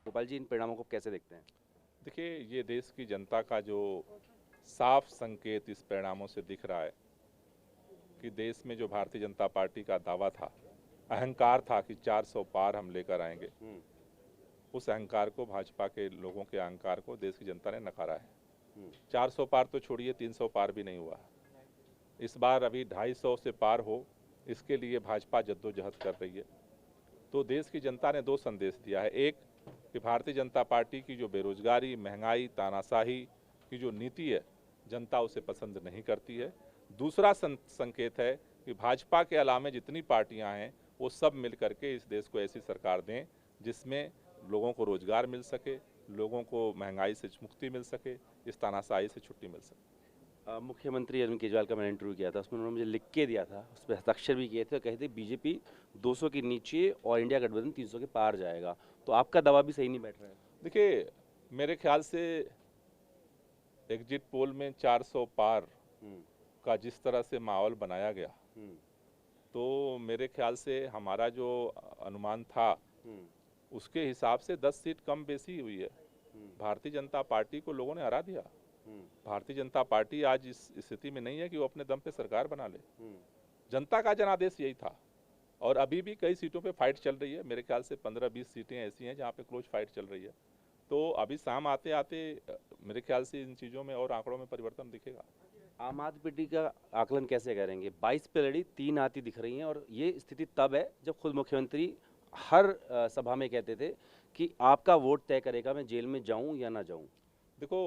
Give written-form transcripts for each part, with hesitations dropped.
गोपाल जी, इन परिणामों को कैसे देखते हैं? देखिए, ये देश की जनता का जो साफ संकेत इस परिणामों से दिख रहा है कि देश में जो भारतीय जनता पार्टी का दावा था, अहंकार था कि 400 पार हम लेकर आएंगे, उस अहंकार को, भाजपा के लोगों के अहंकार को देश की जनता ने नकारा है। 400 पार तो छोड़िए, 300 पार भी नहीं हुआ। इस बार अभी 250 से पार हो, इसके लिए भाजपा जद्दोजहद कर रही है। तो देश की जनता ने दो संदेश दिया है। एक, कि भारतीय जनता पार्टी की जो बेरोजगारी, महंगाई, तानाशाही की जो नीति है, जनता उसे पसंद नहीं करती है। दूसरा संकेत है कि भाजपा के अलावा जितनी पार्टियां हैं वो सब मिल करके इस देश को ऐसी सरकार दें जिसमें लोगों को रोजगार मिल सके, लोगों को महंगाई से मुक्ति मिल सके, इस तानाशाही से छुट्टी मिल सके। मुख्यमंत्री अरविंद केजरीवाल का मैंने इंटरव्यू किया था, उसमें उन्होंने मुझे लिख के दिया था, उस पर हस्ताक्षर भी किए थे और कहे थे बीजेपी 200 के नीचे और इंडिया गठबंधन 300 के पार जाएगा। तो आपका दावा भी सही नहीं बैठ रहा है? देखिए, मेरे ख्याल से एग्जिट पोल में 400 पार का जिस तरह से माहौल बनाया गया, तो मेरे ख्याल से हमारा जो अनुमान था उसके हिसाब से 10 सीट कम बेसी हुई है। भारतीय जनता पार्टी को लोगों ने हरा दिया। भारतीय जनता पार्टी आज इस स्थिति में नहीं है कि वो अपने दम पे सरकार बना ले। जनता का जनादेश यही था और अभी भी कई सीटों पे फाइट चल रही है। मेरे ख्याल से 15-20 सीटें ऐसी हैं जहाँ पे क्लोज फाइट चल रही है। तो अभी शाम आते आते मेरे ख्याल से इन चीज़ों में और आंकड़ों में परिवर्तन दिखेगा। आम आदमी पार्टी का आकलन कैसे करेंगे? 22 पे लड़ी, 3 आती दिख रही हैं और ये स्थिति तब है जब खुद मुख्यमंत्री हर सभा में कहते थे कि आपका वोट तय करेगा मैं जेल में जाऊं या ना जाऊं। देखो,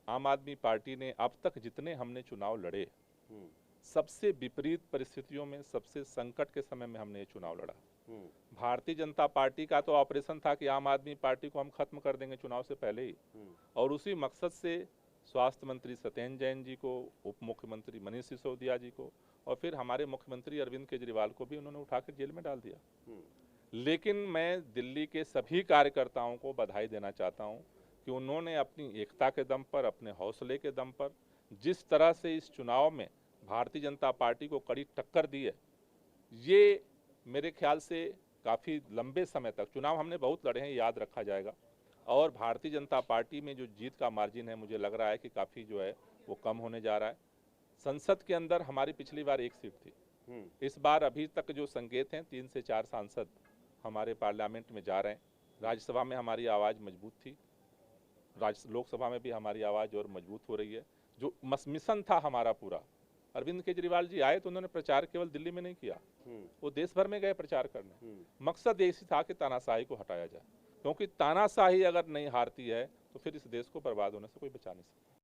आम आदमी पार्टी ने अब तक जितने हमने चुनाव लड़े, सबसे विपरीत परिस्थितियों में, सबसे संकट के समय में हमने ये चुनाव लड़ा। भारतीय जनता पार्टी का तो ऑपरेशन था कि आम आदमी पार्टी को हम खत्म कर देंगे चुनाव से पहले ही, और उसी मकसद से स्वास्थ्य मंत्री सत्येंद्र जैन जी को, उप मुख्यमंत्री मनीष सिसोदिया जी को और फिर हमारे मुख्यमंत्री अरविंद केजरीवाल को भी उन्होंने उठाकर जेल में डाल दिया। लेकिन मैं दिल्ली के सभी कार्यकर्ताओं को बधाई देना चाहता हूं कि उन्होंने अपनी एकता के दम पर, अपने हौसले के दम पर जिस तरह से इस चुनाव में भारतीय जनता पार्टी को कड़ी टक्कर दी है, ये मेरे ख्याल से काफ़ी लंबे समय तक, चुनाव हमने बहुत लड़े हैं, याद रखा जाएगा, और भारतीय जनता पार्टी में जो जीत का मार्जिन है मुझे लग रहा है कि काफ़ी जो है वो कम होने जा रहा है। संसद के अंदर हमारी पिछली बार 1 सीट थी, इस बार अभी तक जो संकेत हैं 3 से 4 सांसद हमारे पार्लियामेंट में जा रहे हैं। राज्यसभा में हमारी आवाज़ मजबूत थी, लोकसभा में भी हमारी आवाज़ और मजबूत हो रही है। जो मिशन था हमारा पूरा, अरविंद केजरीवाल जी आए तो उन्होंने प्रचार केवल दिल्ली में नहीं किया, वो देश भर में गए प्रचार करने। मकसद यही था कि तानाशाही को हटाया जाए, क्योंकि तानाशाही अगर नहीं हारती है तो फिर इस देश को बर्बाद होने से कोई बचा नहीं सकता।